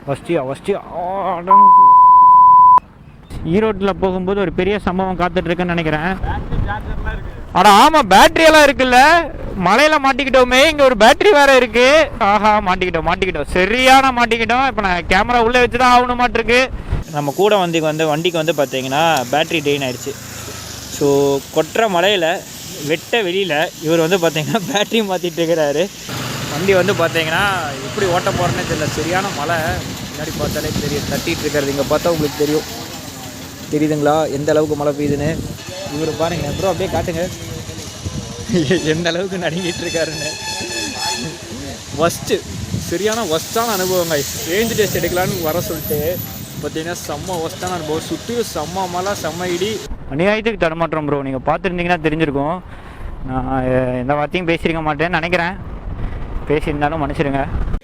First ஈரோட்டில் போகும்போது ஒரு பெரிய சம்பவம் காத்துட்ருக்குன்னு நினைக்கிறேன். ஆனால் ஆமாம், பேட்ரியெல்லாம் இருக்குல்ல, மலையில் மாட்டிக்கிட்டோமே, இங்கே ஒரு பேட்ரி வேறு இருக்குது. ஆஹா, மாட்டிக்கிட்டோம் சரியான மாட்டிக்கிட்டோம். இப்போ நான் கேமரா உள்ளே வச்சு தான் ஆகணும் மாட்டிருக்கு. நம்ம கூட வண்டிக்கு வந்து பார்த்தீங்கன்னா பேட்ரி ட்ரெயின் ஆகிடுச்சு. ஸோ கொற்ற மலையில் வெட்ட வெளியில் இவர் வந்து பார்த்தீங்கன்னா பேட்ரி மாற்றிட்டு இருக்கிறாரு. வண்டி வந்து பார்த்தீங்கன்னா எப்படி ஓட்ட போகிறேன்னே தெரியல, சரியான மழை. முன்னாடி பார்த்தாலே தெரியும், தட்டிகிட்டு இருக்கிறது. இங்கே பார்த்தா உங்களுக்கு தெரியுதுங்களா எந்த அளவுக்கு மழை பெய்யுதுன்னு. இவர் பாருங்க அப்புறம் அப்படியே காட்டுங்க எந்த அளவுக்கு நடுங்கிட்டு இருக்காருன்னு. சரியான ஒஸ்ட்டான அனுபவங்க. ரேஞ்ச் டெஸ்ட் எடுக்கலான்னு வர சொல்லிட்டு பார்த்தீங்கன்னா செம்ம ஒஸ்ட்டான அனுபவம். சுற்றியும் செம்ம மழை, செம்ம இடி. அநியாயத்துக்கு தடமாற்றம் ப்ரோ. நீங்கள் பார்த்துருந்தீங்கன்னா தெரிஞ்சிருக்கும். நான் எந்த வார்த்தையும் பேசியிருக்க மாட்டேன்னு நினைக்கிறேன். பேசியிருந்தாலும் மன்னிச்சிருங்க.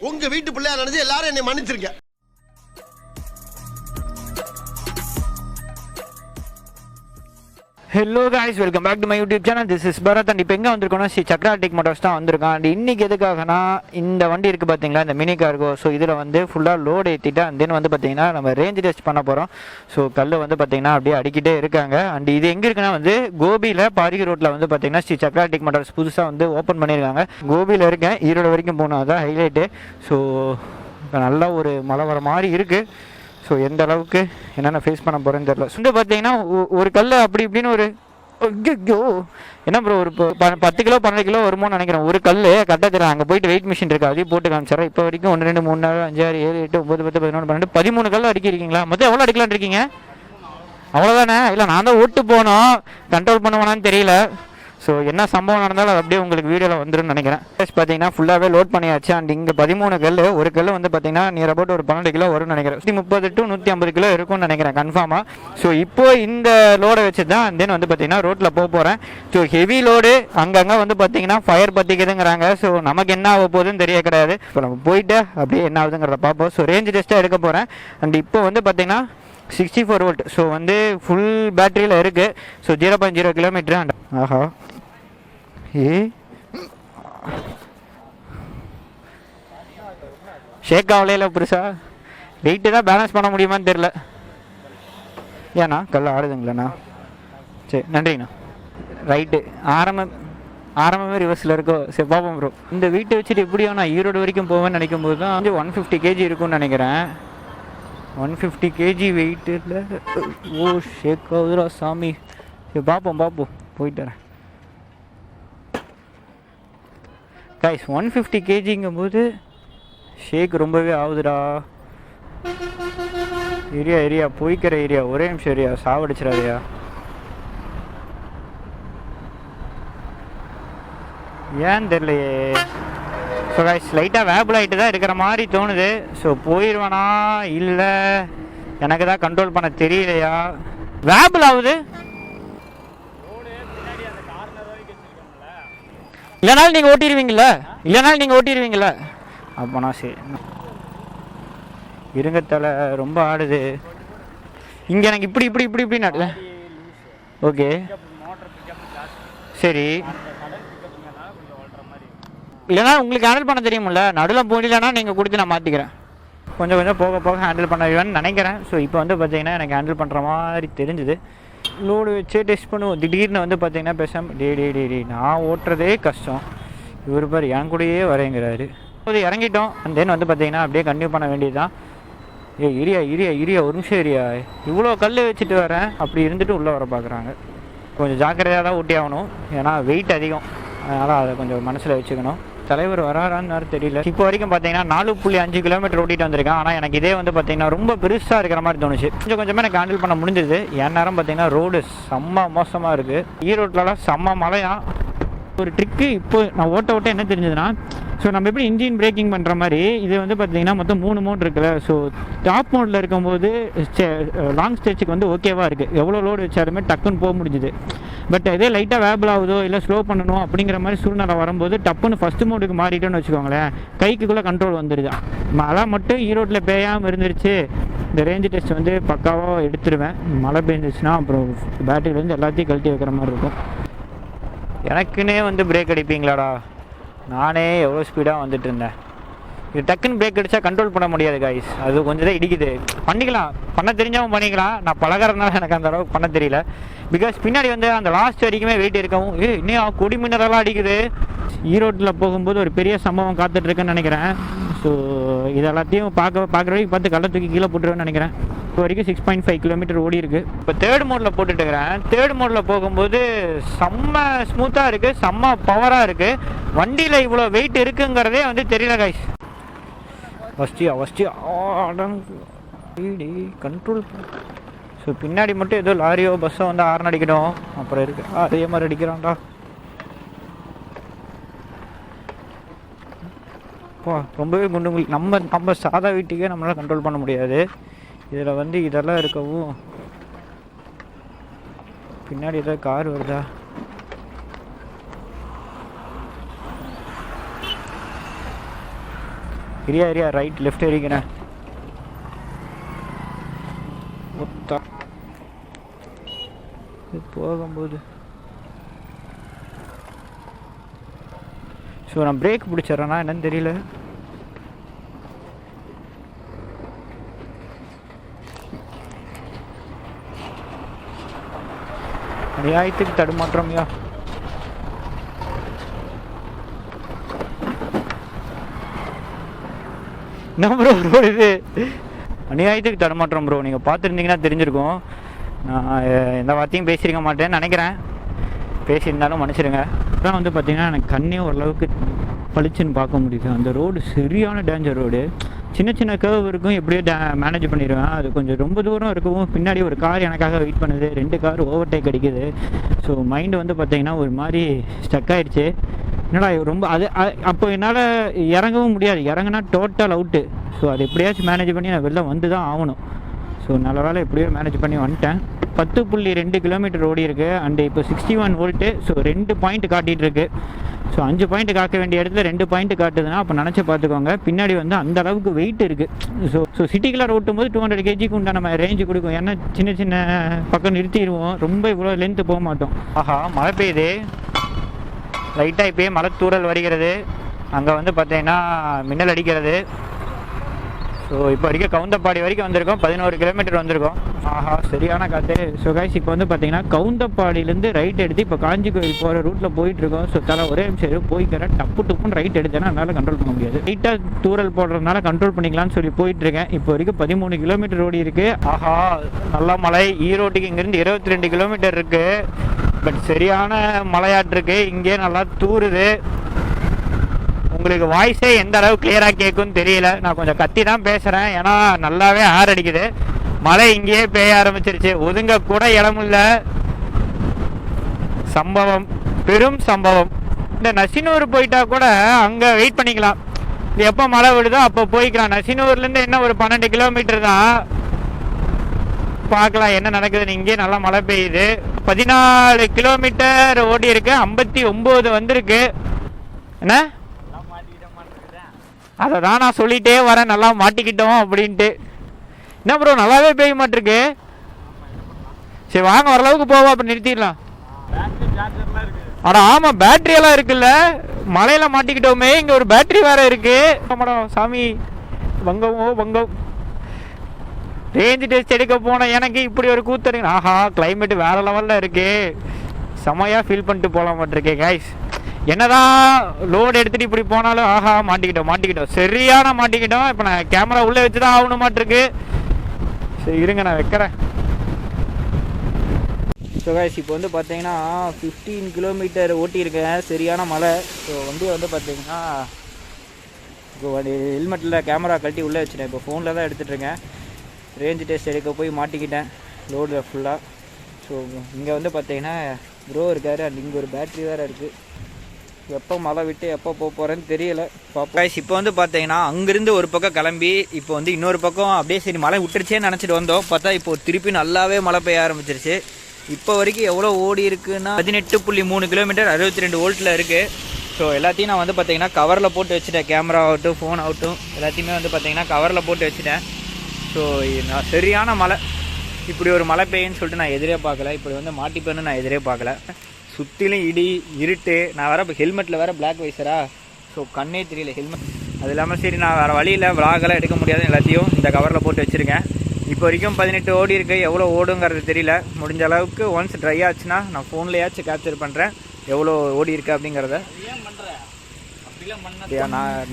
உங்கள் வீட்டு பிள்ளையா நினைச்சு எல்லாரும் என்னை மன்னிச்சிருங்க. Hello guys, welcome back to my YouTube channel. This is Bharat. And இப்போ எங்கே வந்திருக்கோன்னா ஸ்ரீ சக்ராட்டிக் மோட்டார்ஸ் தான் வந்திருக்கோம். அண்ட் இன்றைக்கி எதுக்காகனா இந்த வண்டி இருக்குது பார்த்தீங்களா, இந்த மினி கார்கோ. ஸோ இதில் வந்து ஃபுல்லாக லோடு ஏற்றிட்டு அண்ட் தென் வந்து பார்த்தீங்கன்னா நம்ம ரேஞ்ச் டெஸ்ட் பண்ண போகிறோம். ஸோ கல் வந்து பார்த்தீங்கன்னா அப்படியே அடிக்கிட்டே இருக்காங்க. அண்ட் இது எங்கே இருக்குன்னா வந்து கோபியில் பாரியூர் ரோட்டில் வந்து பார்த்தீங்கன்னா ஸ்ரீ சக்ராட்டிக் மோட்டார்ஸ் புதுசாக வந்து ஓப்பன் பண்ணியிருக்காங்க. கோபியில் இருக்கேன், ஈரோடு வரைக்கும் போகணும், அதான் ஹைலைட்டு. ஸோ நல்லா ஒரு மழை வர மாதிரி இருக்குது. ஸோ எந்த அளவுக்கு என்னென்ன ஃபேஸ் பண்ண போகிறேன்னு தெரியல. வந்து பார்த்தீங்கன்னா ஒரு கல் அப்படி இப்படின்னு ஒரு என்ன ப்ரோ ஒரு 10 கிலோ 12 கிலோ வருமோன்னு நினைக்கிறேன். ஒரு கல் கரெக்டாக தெரியும். அங்கே போயிட்டு வெயிட் மிஷின் இருக்குது, அதையும் போட்டு காமிச்சாரன். இப்போ வரைக்கும் 1 2 3 4 5 6 7 8 9 10 11 12 13 கல் அடிக்கிறீங்களா? மொத்தம் எவ்வளோ அடிக்கலான் இருக்கீங்க? அவ்வளோதானே? இல்லை நான் தான் ஓட்டு போனோம், கண்ட்ரோல் பண்ணுவேனான்னு தெரியல. ஸோ என்ன சம்பவம் நடந்தாலும் அது அப்படியே உங்களுக்கு வீடியோவில் வந்துடும் நினைக்கிறேன். பார்த்தீங்கன்னா ஃபுல்லாகவே லோட் பண்ணியாச்சு. அண்ட் இங்கே 13 கல், ஒரு கல் வந்து பார்த்தீங்கன்னா நியர் அபவுட் ஒரு 12 கிலோ வரும்னு நினைக்கிறேன். 30 to 150 கிலோ இருக்கும்னு நினைக்கிறேன் கன்ஃபார்மாக. ஸோ இப்போ இந்த லோடை வச்சு தான் தென் வந்து பார்த்தீங்கன்னா ரோட்டில் போகிறேன். ஸோ ஹெவி லோடு அங்கங்கே வந்து பார்த்தீங்கன்னா ஃபயர் பற்றிக்குதுங்கிறாங்க. ஸோ நமக்கு என்ன ஆக போகுதுன்னு தெரிய கிடையாது. இப்போ நம்ம போயிட்டு அப்படியே என்ன ஆகுதுங்கிறத பார்ப்போம். ஸோ ரேஞ்ச் டெஸ்ட்டாக எடுக்க போகிறேன். அண்ட் இப்போ வந்து பார்த்தீங்கன்னா 64 வோல்ட். ஸோ வந்து ஃபுல் பேட்டரியில் இருக்குது. So 0.0 kilometre. அண்ட் ஆஹா ஷேக் ஆகலையில புதுசா வெயிட்டு தான் பேலன்ஸ் பண்ண முடியுமான்னு தெரில. ஏண்ணா கல்ல ஆடுதுங்களாண்ணா? சரி நன்றிங்கண்ணா. ரைட்டு ஆரம்பமே ரிவர்ஸில் இருக்கோ? சரி பார்ப்போம் ப்ரோ. இந்த வீட்டை வச்சுட்டு எப்படியோ நான் ஈரோடு வரைக்கும் போவேன்னு நினைக்கும் போது தான் வந்து 150 kg இருக்கும்னு நினைக்கிறேன். 150 kg வெயிட்டில் ஓ ஷேக் ஆகுதுரா சாமி. சரி பார்ப்போம் போயிட்டு வரேன். கைஸ் 150 kgங்கும்போது ஷேக் ரொம்பவே ஆகுதுடா. ஏரியா போய்க்கிற ஏரியா, ஒரே நிமிஷம் ஏரியா, சாவடிச்சிடாதியா. ஏன்னு தெரியலையே. ஸோ கைஸ் லைட்டாக வேபிள் ஆகிட்டு தான் இருக்கிற மாதிரி தோணுது. ஸோ போயிடுவேனா இல்லை எனக்கு தான் கண்ட்ரோல் பண்ண தெரியலையா? வேபிள் ஆகுது. இல்லைனாலும் நீங்கள் ஓட்டிடுவீங்கள அப்போனா சரி. இருங்க தலை ரொம்ப ஆடுது இங்கே. எனக்கு இப்படி நடுல. ஓகே சரி. இல்லைனா உங்களுக்கு ஹேண்டில் பண்ண தெரியுமில்ல, நடுவில் போடலன்னா நீங்கள் கொடுத்து நான் மாற்றிக்கிறேன். கொஞ்சம் போக ஹேண்டில் பண்ணுவேன்னு நினைக்கிறேன். ஸோ இப்போ வந்து பார்த்தீங்கன்னா எனக்கு ஹேண்டில் பண்ணுற மாதிரி தெரிஞ்சுது. லோடு வச்சு டெஸ்ட் பண்ணுவோம். திடீர்னு வந்து பார்த்தீங்கன்னா பேசாமல் டே நான் ஓட்டுறதே கஷ்டம், இவர் பார் என் கூடயே வரேங்கிறாரு. அது இறங்கிட்டோம். அண்ட் தென் வந்து பார்த்தீங்கன்னா அப்படியே கன்டினியூ பண்ண வேண்டியது தான். இரியா ஒரு நிமிஷம் ஏரியா, இவ்வளோ கல் வச்சுட்டு வரேன். அப்படி இருந்துட்டு உள்ளே வர பார்க்குறாங்க. கொஞ்சம் ஜாக்கிரதையாக தான் ஊட்டி ஆகணும், ஏன்னா வெயிட் அதிகம். அதனால் அதை கொஞ்சம் மனசில் வச்சுக்கணும். தலைவர் வராரான்னு தெரியல. இப்போ வரைக்கும் பார்த்தீங்கன்னா 4.5 கிலோமீட்டர் ஓட்டிகிட்டு வந்திருக்கேன். ஆனால் எனக்கு இதே வந்து பார்த்தீங்கன்னா ரொம்ப பெருசாக இருக்கிற மாதிரி தோணுச்சு. கொஞ்சமாக எனக்கு ஹேண்டில் பண்ண முடிஞ்சது. என் நேரம் பார்த்தீங்கன்னா ரோடு செம்ம மோசமாக இருக்குது. ஈரோட்டிலலாம் செம்ம மழையாக. ஒரு ட்ரிக்கு இப்போ நான் ஓட்ட என்ன தெரிஞ்சதுன்னா, ஸோ நம்ம எப்படி இன்ஜின் பிரேக்கிங் பண்ணுற மாதிரி இது வந்து பார்த்தீங்கன்னா மொத்தம் 3 மோட் இருக்குல்ல. ஸோ டாப் மோடில் இருக்கும்போது லாங் ஸ்டேஜுக்கு வந்து ஓகேவாக இருக்குது, எவ்வளோ லோடு வச்சாலுமே டக்குன்னு போக முடிஞ்சுது. பட் இதே லைட்டாக வேபிள் ஆகுதோ இல்லை ஸ்லோ பண்ணணும் அப்படிங்கிற மாதிரி சூழ்நிலை வரும்போது டப்புன்னு ஃபஸ்ட்டு மோடுக்கு மாறிட்டோன்னு வச்சுக்கோங்களேன், கைக்குள்ளே கண்ட்ரோல் வந்துடுது. மழை மட்டும் ஈரோட்டில் பெய்யாமல் இருந்துருச்சு, இந்த ரேஞ்சு டெஸ்ட் வந்து பக்காவாக எடுத்துருவேன். மழை பெய்ஞ்சிச்சுன்னா அப்புறம் பேட்டரியிலேருந்து எல்லாத்தையும் கழட்டி வைக்கிற மாதிரி இருக்கும். எனக்குன்னே வந்து பிரேக் அடிப்பீங்களாடா? நானே எவ்வளோ ஸ்பீடாக வந்துட்டு இருந்தேன். இது டக்குன்னு பிரேக் அடித்தா கண்ட்ரோல் பண்ண முடியாது கைஸ். அது கொஞ்சம் தான் இடிக்குது. பண்ணிக்கலாம், பண்ண தெரிஞ்சவங்க பண்ணிக்கலாம். நான் பழகிறதுனால எனக்கு அந்த அளவுக்கு பண்ண தெரியல. பிகாஸ் பின்னாடி வந்து அந்த லாஸ்ட் வரைக்குமே வெயிட் இருக்கவும் இன்னும் கொடி மின்னரெல்லாம் அடிக்குது. ஈரோட்டில் போகும்போது ஒரு பெரிய சம்பவம் காத்துட்ருக்குன்னு நினைக்கிறேன். ஸோ இது எல்லாத்தையும் பார்க்குற வரைக்கும் பார்த்து கள்ள தூக்கி கீழே போட்டுருவேன்னு நினைக்கிறேன். இப்போ வரைக்கும் 6.5 கிலோமீட்டர் ஓடி இருக்குது. இப்போ தேர்ட் மோடில் போட்டுட்டுருக்கிறேன். தேர்ட் மோடில் போகும்போது செம்ம ஸ்மூத்தாக இருக்குது, செம்ம பவராக இருக்குது. வண்டியில் இவ்வளோ வெயிட் இருக்குங்கிறதே வந்து தெரியல கைஸ். First control. ஸோ பின்னாடி மட்டும் ஏதோ லாரியோ பஸ்ஸோ வந்து ஹார்ன் அடிக்கணும். அப்புறம் இருக்கு அதே மாதிரி அடிக்கிறான்டா. ரொம்பவே குண்டு. நம்ம சாதா வீட்டுக்கே நம்மளால் கண்ட்ரோல் பண்ண முடியாது. இதில் வந்து இதெல்லாம் இருக்கவும் பின்னாடி ஏதாவது கார் வருதா? ஏரியா ரைட் லெஃப்ட் எரிக்கிறேன். போகும்போது ஸோ நான் பிரேக் பிடிச்சிட்றேன்னா என்னன்னு தெரியல. அநியாயத்துக்கு தடுமாற்றம்யா. என்ன ப்ரோ இது அநியாயத்துக்கு தடுமாற்றம் ப்ரோ. நீங்கள் பார்த்துருந்தீங்கன்னா தெரிஞ்சிருக்கும். நான் எந்த வார்த்தையும் பேசியிருக்க மாட்டேன்னு நினைக்கிறேன். பேசியிருந்தாலும் மன்னிச்சிடுங்க. அப்புறம் வந்து பார்த்திங்கன்னா எனக்கு கண்ணே ஓரளவுக்கு பளிச்சுன்னு பார்க்க முடியுது. அந்த ரோடு சரியான டேஞ்சர் ரோடு. சின்ன சின்ன கர்வ் இருக்கும், எப்படியோ மேனேஜ் பண்ணிடுவேன். அது கொஞ்சம் ரொம்ப தூரம் இருக்கவும் பின்னாடி ஒரு கார் எனக்காக வெயிட் பண்ணுது. 2 கார் ஓவர்டேக் அடிக்குது. ஸோ மைண்டு வந்து பார்த்திங்கன்னா ஒரு மாதிரி ஸ்டக் ஆகிடுச்சு. என்னடா ரொம்ப அது அப்போ என்னால் இறங்கவும் முடியாது. இறங்குனா டோட்டல் அவுட்டு. ஸோ அது எப்படியாச்சும் மேனேஜ் பண்ணி நான் வெளில வந்து தான் ஆகணும். ஸோ நல்ல வேலை எப்படியோ மேனேஜ் பண்ணி வந்துட்டேன். 10.2 கிலோமீட்டர் ஓடி இருக்குது. அண்டு இப்போ 61 வோல்ட்டு. ஸோ 2 பாயிண்ட் காட்டிகிட்டு இருக்கு. ஸோ 5 பாயிண்ட் காக்க வேண்டிய இடத்துல 2 பாயிண்ட் காட்டுதுன்னா அப்போ நினச்சி பார்த்துக்கோங்க. பின்னாடி வந்து அந்த அளவுக்கு வெயிட் இருக்குது. ஸோ சிட்டிக்குள்ளார ஓட்டும் போது 200 kg உண்டான நம்ம ரேஞ்சு கொடுக்கும். ஏன்னா சின்ன சின்ன பக்கம் நிறுத்திடுவோம். ரொம்ப இவ்வளோ லென்த்து போக மாட்டோம். ஆஹா மழை பெய்யுது லைட்டாக. இப்போயே மழை தூறல் வருகிறது. அங்கே வந்து பார்த்தீங்கன்னா மின்னல் அடிக்கிறது. ஸோ இப்போ வரைக்கும் கவுந்தப்பாடி வரைக்கும் வந்திருக்கோம். 11 கிலோமீட்டர் வந்திருக்கோம். ஆஹா சரியான காற்று. ஸோ கைஸ் இப்போ வந்து பார்த்தீங்கன்னா கவுந்தப்பாடியிலேருந்து ரைட் எடுத்து இப்போ காஞ்சி கோயில் போகிற ரூட்டில் போயிட்டுருக்கோம். ஸோ ஒரே நிமிஷம் போய்க்கிறேன். டப்புன்னு ரைட் எடுத்தேன்னா என்னால் கண்ட்ரோல் பண்ண முடியாது. லைட்டாக தூரல் போடுறதுனால கண்ட்ரோல் பண்ணிக்கலாம்னு சொல்லி போயிட்டுருக்கேன். இப்போ வரைக்கும் 13 கிலோமீட்டர் ஓடி இருக்குது. ஆஹா நல்லா மழை. ஈரோட்டுக்கு இங்கேருந்து 22 கிலோமீட்டர் இருக்குது. பட் சரியான மழையாட்டிருக்கு. இங்கே நல்லா தூருது. உங்களுக்கு வாய்ஸே எந்த அளவு கிளியராக கேட்கும்னு தெரியல. நான் கொஞ்சம் கத்தி தான் பேசுகிறேன். ஏன்னா நல்லாவே ஆர் அடிக்குது. மழை இங்கேயே பெய்ய ஆரம்பிச்சிருச்சு. ஒதுங்க கூட இடமில்ல. சம்பவம், பெரும் சம்பவம். இந்த நசினூர் போயிட்டா கூட அங்கே வெயிட் பண்ணிக்கலாம். இது எப்போ மழை விடுதோ அப்போ போய்க்கலாம். நசினூர்லேருந்து என்ன ஒரு 12 கிலோமீட்டர் தான். பார்க்கலாம் என்ன நடக்குதுன்னு. இங்கே நல்லா மழை பெய்யுது. 14 கிலோமீட்டர் ஓடி இருக்கு. 59 வந்திருக்கு. என்ன அதை தான் நான் சொல்லிகிட்டே வரேன், நல்லா மாட்டிக்கிட்டோம் அப்படின்ட்டு. என்ன ப்ரோ நல்லாவே பெய்ய மாட்டிருக்கு. சரி வாங்க ஓரளவுக்கு போவோம், அப்போ நிறுத்திடலாம். ஆனால் ஆமாம் பேட்ரியெல்லாம் இருக்குல்ல. மழையில் மாட்டிக்கிட்டோமே, இங்கே ஒரு பேட்ரி வேறு இருக்குது. மேடம் சாமி வங்கம் ரேஞ்சு டெஸ்ட் எடுக்க போனேன். எனக்கு இப்படி ஒரு கூத்தருங்க. ஆஹா கிளைமேட்டு வேறு லெவலில் இருக்குது. செமையாக ஃபீல் பண்ணிட்டு போகலாம் மாட்டிருக்கேன் கைஸ். என்னதான் லோடு எடுத்துகிட்டு இப்படி போனாலும் ஆஹா மாட்டிக்கிட்டோம் சரியான மாட்டிக்கிட்டோம். இப்போ நான் கேமரா உள்ளே வச்சு தான் ஆகணும் மாட்டிருக்கு. சரி இருங்க நான் வைக்கிறேன். ஸோ கைஸ் இப்போ வந்து பார்த்தீங்கன்னா 15 கிலோமீட்டர் ஓட்டியிருக்கேன். சரியான மழை. ஸோ வண்டியை வந்து பார்த்தீங்கன்னா இப்போ ஹெல்மெட்டில் கேமரா கழட்டி உள்ளே வச்சுட்டேன். இப்போ ஃபோனில் தான் எடுத்துகிட்ருக்கேன். ரேஞ்சு டெஸ்ட் எடுக்க போய் மாட்டிக்கிட்டேன் லோடில் ஃபுல்லாக. ஸோ இங்கே வந்து பார்த்தீங்கன்னா ப்ரோ இருக்கார். அண்ட் இங்கே ஒரு பேட்ரி வேறு இருக்குது. எப்போ மழை விட்டு எப்போ போக போகிறேன்னு தெரியல. கைஸ் இப்போ வந்து பார்த்தீங்கன்னா அங்கேருந்து ஒரு பக்கம் கிளம்பி இப்போ வந்து இன்னொரு பக்கம் அப்படியே சரி மழை விட்டுருச்சேன்னு நினச்சிட்டு வந்தோம். பார்த்தா இப்போ திருப்பி நல்லாவே மழை பெய்ய ஆரம்பிச்சிருச்சு. இப்போ வரைக்கும் எவ்வளோ ஓடி இருக்குன்னா 18.3 கிலோமீட்டர் 62 வோல்ட்டில் இருக்குது. ஸோ எல்லாத்தையும் நான் வந்து பார்த்தீங்கன்னா கவரில் போட்டு வச்சுட்டேன். கேமரா ஆகட்டும் ஃபோன் ஆகட்டும் எல்லாத்தையுமே வந்து பார்த்தீங்கன்னா கவரில் போட்டு வச்சுட்டேன். ஸோ நான் சரியான மழை. இப்படி ஒரு மழை பெய்யுன்னு சொல்லிட்டு நான் எதிரே பார்க்கல. இப்படி வந்து மாட்டிப்பேன்னு நான் எதிரே பார்க்கல. சுற்றிலும் இடி இருட்டு. நான் வேறு இப்போ ஹெல்மெட்டில் வேறு பிளாக் வைஸரா. ஸோ கண்ணே தெரியல ஹெல்மெட். அது இல்லாமல் சரி நான் வேறு வழியில் விலாகெல்லாம் எடுக்க முடியாது, எல்லாத்தையும் இந்த கவரில் போட்டு வச்சுருக்கேன். இப்போ வரைக்கும் 18 ஓடி இருக்குது. எவ்வளோ ஓடுங்கிறது தெரியல. முடிஞ்ச அளவுக்கு ஒன்ஸ் ட்ரை ஆச்சுன்னா நான் ஃபோன்லேயாச்சும் கேப்சர் பண்ணுறேன் எவ்வளோ ஓடி இருக்குது அப்படிங்கிறத.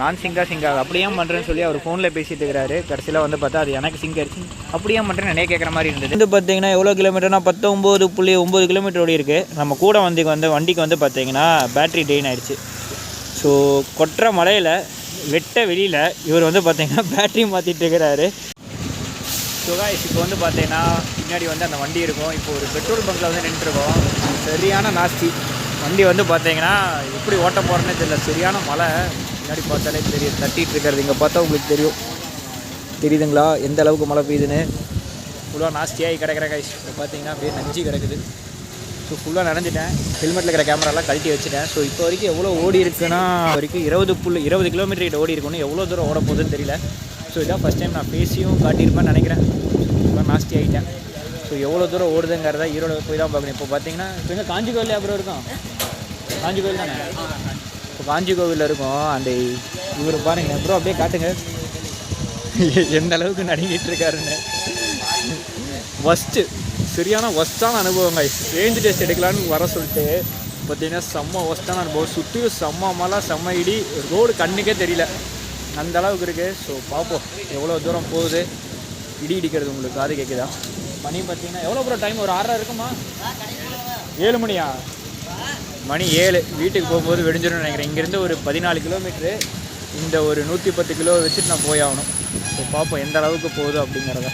நான் சிங்காக அப்படியே பண்ணுறேன்னு சொல்லி அவர் ஃபோனில் பேசிட்டு இருக்கிறாரு. கடைசியில் வந்து பார்த்தா அது எனக்கு சிங்க் ஆயிடுச்சு. அப்படியே பண்ணுறேன் நிறைய கேட்குற மாதிரி இருந்தது. வந்து பார்த்தீங்கன்னா எவ்வளோ கிலோமீட்டர்னா 19.9 கிலோமீட்டர் ஓடி இருக்குது. நம்ம கூட வண்டிக்கு வந்து பார்த்தீங்கன்னா பேட்ரி ட்ரெயின் ஆகிடுச்சு. ஸோ கொட்டுற மலையில் வெட்ட வெளியில் இவர் வந்து பார்த்தீங்கன்னா பேட்ரி மாற்றிட்டு இருக்கிறாரு. ஸோ காய்ஸ் இப்போ வந்து பார்த்தீங்கன்னா பின்னாடி வந்து அந்த வண்டி இருக்கும். இப்போ ஒரு பெட்ரோல் பங்க்கில் வந்து நின்றுருக்கோம். சரியான நாஸ்தி வண்டி வந்து பார்த்தீங்கன்னா எப்படி ஓட்ட போகிறேன்னே தெரியல. சரியான மழை பின்னாடி பார்த்தாலே தெரியும், தட்டிகிட்டு இருக்கிறது. இங்கே பார்த்தா உங்களுக்கு தெரியுதுங்களா எந்த அளவுக்கு மழை பெய்யுதுன்னு. ஃபுல்லாக நாஸ்தியாகி கிடக்கிற காய்ஸ். இப்போ பார்த்தீங்கன்னா அப்படியே நஞ்சு கிடக்குது. ஸோ ஃபுல்லாக நனைஞ்சிட்டேன். ஹெல்மெட்டில் இருக்கிற கேமராலாம் கழட்டி வச்சுட்டேன். ஸோ இப்போ வரைக்கும் எவ்வளோ ஓடி இருக்குன்னா வரைக்கும் 20 கிலோமீட்டர் ஓடி இருக்கணும். எவ்வளோ தூரம் ஓட போகுதுன்னு தெரியல. ஸோ இதான் ஃபஸ்ட் டைம் நான் பேசியும் காட்டியிருப்பேன்னு நினைக்கிறேன். இப்போ நாஸ்தி ஆகிட்டேன். ஸோ எவ்வளோ தூரம் ஓடுதுங்கிறத ஈரோடு போய் தான் பார்க்கணும். இப்போ பார்த்தீங்கன்னா இப்போ எங்கே காஞ்சி கோவில் அப்புறம் இருக்கும். காஞ்சி கோவில் தானே. இப்போ காஞ்சி கோவிலில் இருக்கும். அந்த இவர் பாருங்கள் அப்புறம் அப்படியே காட்டுங்க எந்த அளவுக்கு நடுங்கிட்டு இருக்காருன்னு. சரியான ஒஸ்ட்டான அனுபவங்க. ரேஞ்ச் டெஸ்ட் எடுக்கலான்னு வர சொல்லிட்டு பார்த்தீங்கன்னா செம்ம ஒஸ்ட்டான அனுபவம். சுற்றியும் செம்ம மழை, செம்ம இடி, ரோடு கண்ணுக்கே தெரியல அந்த அளவுக்கு இருக்குது. ஸோ பார்ப்போம் எவ்வளோ தூரம் போகுது. இடி இடிக்கிறது உங்களுக்கு காது கேட்குதா? மணி பார்த்தீங்கன்னா எவ்வளோ ப்ரோ டைம்? ஒரு 6:30 இருக்குமா? 7 மணியா? மணி 7. வீட்டுக்கு போகும்போது வெடிஞ்சிடும்னு நினைக்கிறேன். இங்கேருந்து ஒரு 14 கிலோமீட்ரு. இந்த ஒரு 110 கிலோ வச்சுட்டு நான் போய் ஆகணும். ஸோ பார்ப்போம் எந்த அளவுக்கு போகுது அப்படிங்கிறத.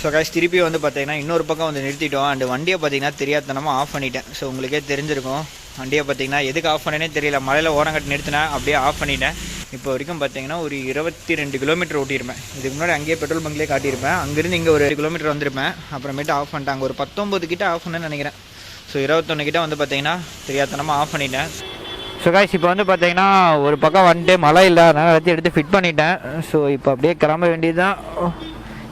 ஸோ காய்ஸ் திருப்பி வந்து பார்த்தீங்கன்னா இன்னொரு பக்கம் வந்து நிறுத்திட்டோம். அண்டு வண்டியை பார்த்தீங்கன்னா தெரியாதனமாக ஆஃப் பண்ணிட்டேன். ஸோ உங்களுக்கே தெரிஞ்சிருக்கும். வண்டியை பார்த்தீங்கன்னா எதுக்கு ஆஃப் பண்ணேனே தெரியல. மழையில் ஓரங்கட்டி நிறுத்தினேன், அப்படியே ஆஃப் பண்ணிட்டேன். இப்போ வரைக்கும் பார்த்தீங்கன்னா ஒரு 22 கிலோமீட்டர் ஓட்டியிருப்பேன். இதுக்கு முன்னாடி அங்கேயே பெட்ரோல் பங்க்லேயே காட்டியிருப்பேன். அங்கேருந்து இங்கே ஒரு 2 கிலோமீட்டர் வந்திருப்பேன். அப்புறமேட்டு ஆஃப் பண்ணிட்டாங்க. ஒரு 19 கிட்ட ஆஃப் பண்ணேன்னு நினைக்கிறேன். ஸோ 21 கிட்ட வந்து பார்த்தீங்கன்னா தெரியாதனமாக ஆஃப் பண்ணிட்டேன். ஸோ காய்ஸ் இப்போ வந்து பார்த்தீங்கன்னா ஒரு பக்கம் வந்துட்டு மழை இல்லை, அதனால் எல்லாத்தையும் எடுத்து ஃபிட் பண்ணிட்டேன். ஸோ இப்போ அப்படியே கிளம்ப வேண்டியது தான்.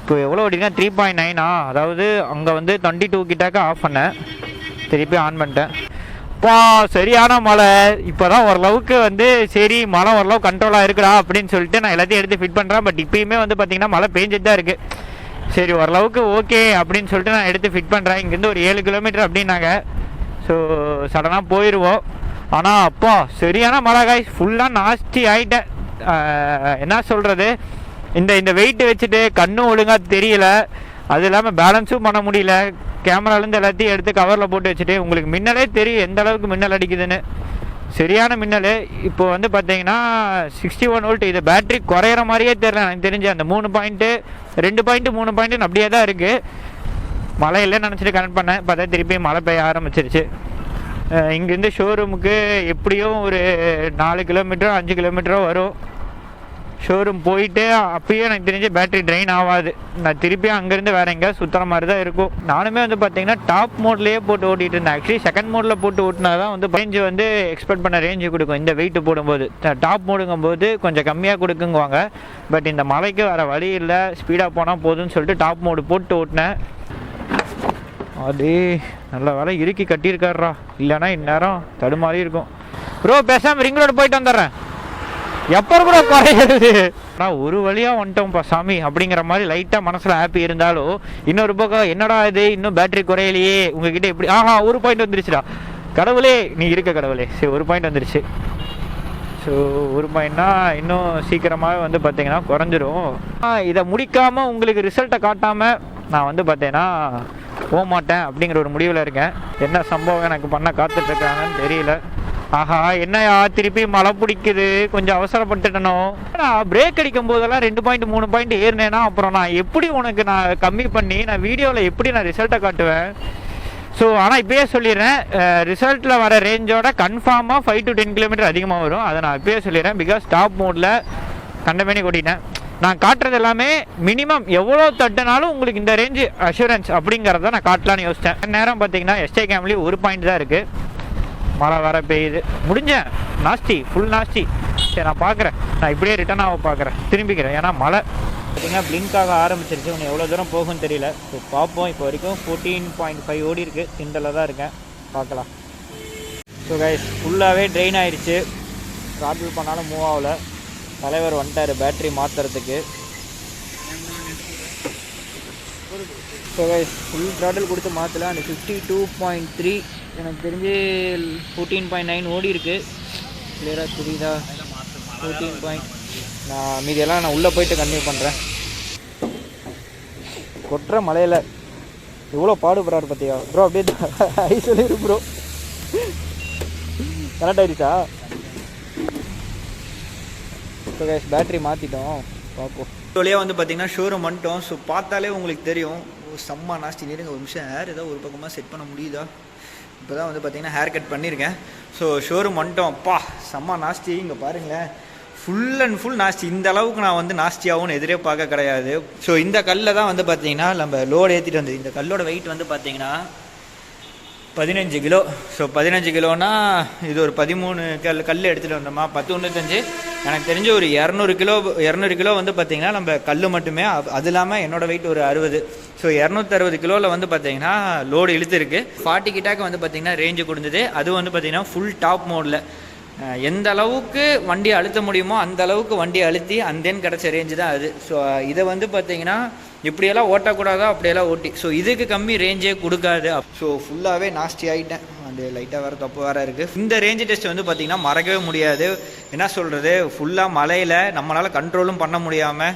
இப்போ எவ்வளோ ஓட்டிங்கன்னா 3.9. அதாவது அங்கே வந்து 22 கிட்டாக்க ஆஃப் பண்ணேன், திருப்பி ஆன் பண்ணிட்டேன். இப்போ சரியான மழை. இப்போ தான் ஓரளவுக்கு வந்து சரி மழை ஓரளவு கண்ட்ரோலாக இருக்குடா அப்படின்னு சொல்லிட்டு நான் எல்லாத்தையும் எடுத்து ஃபிட் பண்ணுறேன். பட் இப்போயுமே வந்து பார்த்திங்கன்னா மழை பெஞ்சிட்டு தான் இருக்குது. சரி ஓரளவுக்கு ஓகே அப்படின்னு சொல்லிட்டு நான் எடுத்து ஃபிட் பண்ணுறேன். இங்கேருந்து ஒரு 7 கிலோமீட்டர் அப்படின்னாங்க. ஸோ சடனாக போயிடுவோம். ஆனால் அப்பா சரியான மழை காய்ஸ். ஃபுல்லாக நாஸ்தி ஆகிட்டேன். என்ன சொல்கிறது, இந்த வெயிட்டு வச்சுட்டு கண்ணும் ஒழுங்காக தெரியல. அது இல்லாமல் பேலன்ஸும் பண்ண முடியல. கேமராலேருந்து எல்லாத்தையும் எடுத்து கவரில் போட்டு வச்சுட்டு உங்களுக்கு மின்னலே தெரியும் எந்த அளவுக்கு மின்னல் அடிக்குதுன்னு. சரியான மின்னல். இப்போ வந்து பார்த்தீங்கன்னா 61 வோல்ட். இது பேட்ரி குறையிற மாதிரியே தெரியல எனக்கு தெரிஞ்சு. அந்த 3 பாயிண்ட்டு 2 பாயிண்ட்டு 3 பாயிண்ட்டு அப்படியே தான் இருக்குது. மழை இல்லைன்னு நினச்சிட்டு கனெக்ட் பண்ணேன். பார்த்தா திருப்பி மழை பெய்ய ஆரம்பிச்சிருச்சு. இங்கேருந்து ஷோரூமுக்கு எப்படியும் ஒரு 4 கிலோமீட்டரோ 5 கிலோமீட்டரோ வரும். ஷோரூம் போயிட்டு அப்பயும் எனக்கு தெரிஞ்சு பேட்ரி ட்ரெயின் ஆகாது. நான் திருப்பியும் அங்கேருந்து வேறு எங்கேயாவது சுற்றுற மாதிரி தான் இருக்கும். நானுமே வந்து பார்த்தீங்கன்னா டாப் மோட்லேயே போட்டு ஓட்டிகிட்டு இருந்தேன். ஆக்சுவலி செகண்ட் மோடில் போட்டு ஓட்டினா தான் வந்து ரேஞ்சு வந்து எக்ஸ்பெக்ட் பண்ண ரேஞ்சு கொடுக்கும். இந்த வெயிட்டு போடும்போது டாப் மோடுங்கும்போது கொஞ்சம் கம்மியாக கொடுக்குங்குவாங்க. பட் இந்த மலைக்கு வேறு வழி இல்லை, ஸ்பீடாக போனால் போதும்னு சொல்லிட்டு டாப் மோடு போட்டு ஓட்டினேன். அது நல்ல வேலை இறுக்கி கட்டியிருக்காருடா, இல்லைன்னா இந்நேரம் தடுமாறி இருக்கும். ப்ரோ பேசாமல் ரிங் ரோடு போயிட்டு வந்துடுறேன். எப்போ கூட குறையிறது. ஆனால் ஒரு வழியாக வந்துட்டோம்ப்பா சாமி அப்படிங்கிற மாதிரி லைட்டாக மனசில் ஹாப்பி இருந்தாலும் இன்னொரு பக்கம் என்னடா இது இன்னும் பேட்ரி குறையிலையே உங்ககிட்ட எப்படி. ஒரு பாயிண்ட் வந்துருச்சுடா. கடவுளே நீ இருக்க கடவுளே. சரி ஒரு பாயிண்ட் வந்துருச்சு. ஸோ ஒரு பாயிண்ட்னா இன்னும் சீக்கிரமாக வந்து பார்த்தீங்கன்னா குறைஞ்சிரும். இதை முடிக்காமல் உங்களுக்கு ரிசல்ட்டை காட்டாமல் நான் வந்து பார்த்தீங்கன்னா போக மாட்டேன் அப்படிங்கிற ஒரு முடிவில் இருக்கேன். என்ன சம்பவம் எனக்கு பண்ண காத்துட்ருக்காங்கன்னு தெரியல. என்னையா திருப்பி மழை பிடிக்குது, கொஞ்சம் அவசரப்பட்டுட்டனோ. நான் பிரேக் அடிக்கும் போதெல்லாம் 2 பாயிண்ட் 3 பாயிண்ட் ஏறினேன்னா அப்புறம் நான் எப்படி உனக்கு நான் கம்மி பண்ணி நான் வீடியோவில் எப்படி நான் ரிசல்ட்டை காட்டுவேன். ஸோ ஆனால் இப்போயே சொல்லிடுறேன், ரிசல்ட்டில் வர ரேஞ்சோட கன்ஃபார்மாக 5 to 10 கிலோமீட்டர் அதிகமாக வரும். அதை நான் இப்போயே சொல்லிடுறேன். பிகாஸ் டாப் மோடில் கண்டமேனி ஓட்டிட்டேன். நான் காட்டுறது எல்லாமே மினிமம் எவ்வளோ தட்டுனாலும் உங்களுக்கு இந்த ரேஞ்சு அஷூரன்ஸ் அப்படிங்கிறத நான் காட்டலான்னு யோசித்தேன். நேரம் பார்த்தீங்கன்னா எஸ்டே கேம்லி 1 பாயிண்ட் தான் இருக்குது. மழை வர பெய்யுது. முடிஞ்சேன் நாஸ்தி, ஃபுல் நாஸ்தி. சரி நான் பார்க்குறேன், நான் இப்படியே ரிட்டர்ன் ஆக பார்க்குறேன், திரும்பிக்கிறேன். ஏன்னா மழை பார்த்தீங்கன்னா பிளிங்காக ஆரம்பிச்சிருச்சு. இன்னும் எவ்வளோ தூரம் போகும்னு தெரியல. ஸோ பார்ப்போம். இப்போ வரைக்கும் 14.5 ஓடி இருக்குது. திண்டலில் தான் இருக்கேன், பார்க்கலாம். ஸோ கைஸ் ஃபுல்லாகவே ட்ரெயின் ஆகிடுச்சு. ட்ராட்டில் பண்ணாலும் மூவ் ஆகலை. தலைவர் வந்துட்டார் பேட்ரி மாற்றுறதுக்கு. ஸோ ஃபுல் த்ராட்டில் கொடுத்து மாற்றலாம். அந்த 52.3 எனக்கு தெரிஞ்சு 14.9 ஓடி இருக்குது. கிளியராக தெரியுதா? 14. நான் மீதியெல்லாம் நான் உள்ளே போயிட்டு கன்டினியூ பண்ணுறேன். கொட்டுற மலையில் எவ்வளோ பாடுபடுறாரு பார்த்தியா ப்ரோ? அப்படியே ஐ சொல்லிடு ப்ரோ. கரெக்ட் ஆகிடுச்சா? ஸோ கைஸ் பேட்ரி மாற்றிட்டோம், பார்ப்போம். வழியாக வந்து பார்த்திங்கன்னா ஷோரூம் வந்துட்டோம். ஸோ பார்த்தாலே உங்களுக்கு தெரியும் செம்ம நாஸ்டி. நீருங்க ஒரு நிமிஷம் ஹேர் ஏதோ ஒரு பக்கமாக செட் பண்ண முடியுதா? இப்போ தான் வந்து பார்த்திங்கன்னா ஹேர் கட் பண்ணியிருக்கேன். ஸோ ஷோரூம் வந்துட்டோம். அப்பா செம்ம நாஸ்டி. இங்கே பாருங்களேன், ஃபுல் அண்ட் ஃபுல் நாஸ்டி. இந்த அளவுக்கு நான் வந்து நாஸ்டியாகவும் எதிரே பார்க்க கிடையாது. ஸோ இந்த கல்லில் தான் வந்து பார்த்திங்கன்னா நம்ம லோடு ஏற்றிட்டு வந்து, இந்த கல்லோட வெயிட் வந்து பார்த்திங்கன்னா 15 கிலோ. ஸோ 15 கிலோனா இது ஒரு 13 கல் எடுத்துகிட்டு வந்தோமா, 10-95 எனக்கு தெரிஞ்சு ஒரு 200 கிலோ வந்து பார்த்திங்கன்னா நம்ம கல் மட்டுமே. அது இல்லாமல் என்னோடய வெயிட் ஒரு 60. ஸோ 260 கிலோவில் வந்து பார்த்திங்கன்னா லோடு இழுத்துருக்கு. 40 கிட்டாக்கு வந்து பார்த்திங்கன்னா ரேஞ்சு கொடுத்தது. அது வந்து பார்த்திங்கன்னா ஃபுல் டாப் மோடில் எந்த அளவுக்கு வண்டியை அழுத்த முடியுமோ அந்த அளவுக்கு வண்டியை அழுத்தி அந்தேன் கிடச்ச ரேஞ்சு தான் அது. ஸோ இதை வந்து பார்த்திங்கன்னா இப்படியெல்லாம் ஓட்டக்கூடாதோ அப்படியெல்லாம் ஓட்டி, ஸோ இதுக்கு கம்மி ரேஞ்சே கொடுக்காது. ஸோ ஃபுல்லாகவே நாஸ்டி ஆகிட்டேன். அந்த லைட்டாக வேறு தப்பு வேறு இருக்குது. இந்த ரேஞ்சு டெஸ்ட் வந்து பார்த்திங்கன்னா மறக்கவே முடியாது. என்ன சொல்கிறது, ஃபுல்லாக மலையில் நம்மளால் கண்ட்ரோலும் பண்ண முடியாமல்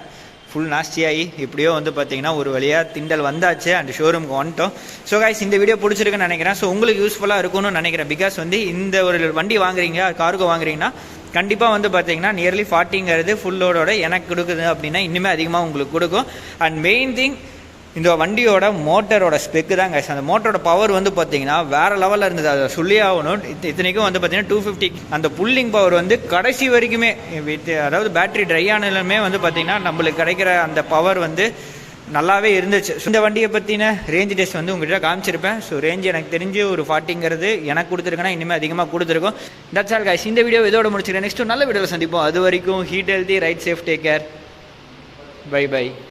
ஃபுல் நாஸ்டியாகி எப்படியோ வந்து பார்த்திங்கன்னா ஒரு வழியாக திண்டல் வந்தாச்சு. அந்த ஷோரூமுக்கு வந்துட்டோம். ஸோ கைஸ் இந்த வீடியோ பிடிச்சிருக்குன்னு நினைக்கிறேன். ஸோ உங்களுக்கு யூஸ்ஃபுல்லாக இருக்கும்னு நினைக்கிறேன். பிகாஸ் வந்து இந்த ஒரு வண்டி வாங்குறீங்க, கார்கோ வாங்குறீங்கன்னா கண்டிப்பாக வந்து பார்த்திங்கன்னா நியர்லி 40ங்கிறது ஃபுல்லோட எனக்கு கொடுக்குது அப்படின்னா இன்னுமே அதிகமாக உங்களுக்கு கொடுக்கும். அண்ட் மெயின் திங் இந்த வண்டியோட மோட்டரோட ஸ்பெக்கு தான் கைஸ். அந்த மோட்டரோட பவர் வந்து பார்த்திங்கன்னா வேறு லெவலில் இருந்தது. அதை சொல்லி ஆகணும். இத்தனைக்கும் வந்து பார்த்திங்கன்னா 250 அந்த புல்லிங் பவர் வந்து கடைசி வரைக்குமே அதாவது பேட்ரி ட்ரை ஆனாலுமே வந்து பார்த்திங்கன்னா நம்மளுக்கு கிடைக்கிற அந்த பவர் வந்து நல்லாவே இருந்துச்சு. இந்த வண்டியை பற்றின ரேஞ்ச் டெஸ்ட் வந்து உங்கள்கிட்ட காமிச்சிருப்பேன். ஸோ ரேஞ்ச் எனக்கு தெரிஞ்சு ஒரு 40ங்கிறது எனக்கு கொடுத்துருக்கேன்னா இனிமேல் அதிகமாக கொடுத்துருக்கோம். That's all guys. இந்த வீடியோ இதோட முடிச்சுக்கிறேன். நெக்ஸ்ட் நல்ல வீடியோவில் சந்திப்போம். அது வரைக்கும் eat healthy, ride safe, take care, bye by.